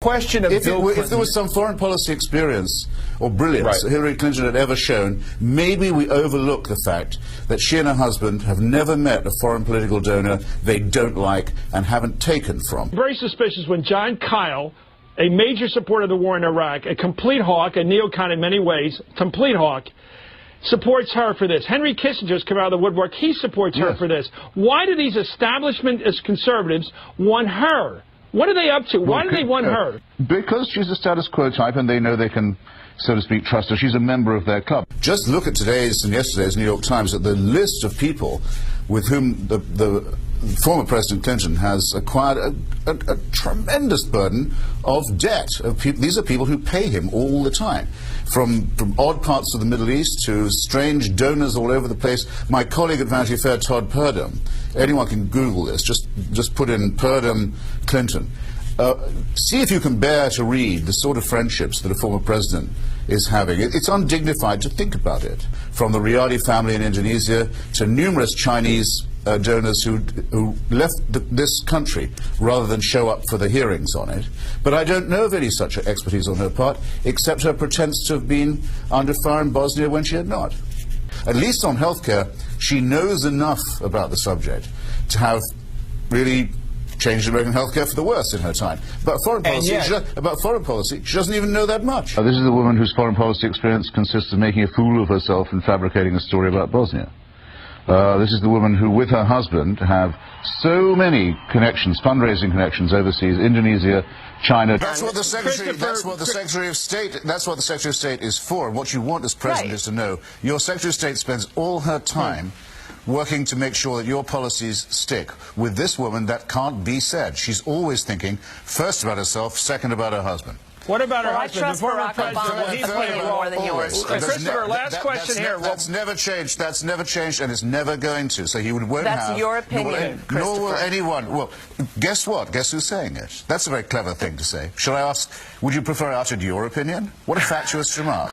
question of if there was some foreign policy experience or brilliance that Hillary Clinton had ever shown, maybe we overlook the fact that she and her husband have never met a foreign political donor they don't like and haven't taken from. Very suspicious when John Kyle, a major supporter of the war in Iraq, a complete hawk, a neocon in many ways, complete hawk, supports her for this. Henry Kissinger's come out of the woodwork. He supports her for this. Why do these establishment conservatives want her? What are they up to? Why do they want her? Because she's a status quo type and they know they can, so to speak, trust her. She's a member of their club. Just look at today's and yesterday's New York Times at the list of people with whom the former President Clinton has acquired a tremendous burden of debt. These are people who pay him all the time, from odd parts of the Middle East to strange donors all over the place. My colleague at Vanity Fair, Todd Purdom, anyone can Google this, just put in Purdom Clinton. See if you can bear to read the sort of friendships that a former president is having. It's undignified to think about it. From the Riyadi family in Indonesia to numerous Chinese donors who left this country rather than show up for the hearings on it. But I don't know of any such expertise on her part, except her pretense to have been under fire in Bosnia when she had not. At least on healthcare, she knows enough about the subject to have really changed American healthcare for the worse in her time. But foreign policy, she doesn't even know that much. This is the woman whose foreign policy experience consists of making a fool of herself and fabricating a story about Bosnia. This is the woman who, with her husband, have so many connections, fundraising connections overseas, Indonesia, China. That's what the Secretary of State is for. And what you want as president is to know your Secretary of State spends all her time working to make sure that your policies stick. With this woman, that can't be said. She's always thinking first about herself, second about her husband. What about her I husband? trust Barack Obama. He's playing more than yours. Christopher, last question here. That's never changed. That's never changed, and it's never going to. So he won't have. That's your opinion, nor will anyone. Well, guess what? Guess who's saying it? That's a very clever thing to say. Shall I ask? Would you prefer I uttered your opinion? What a fatuous remark.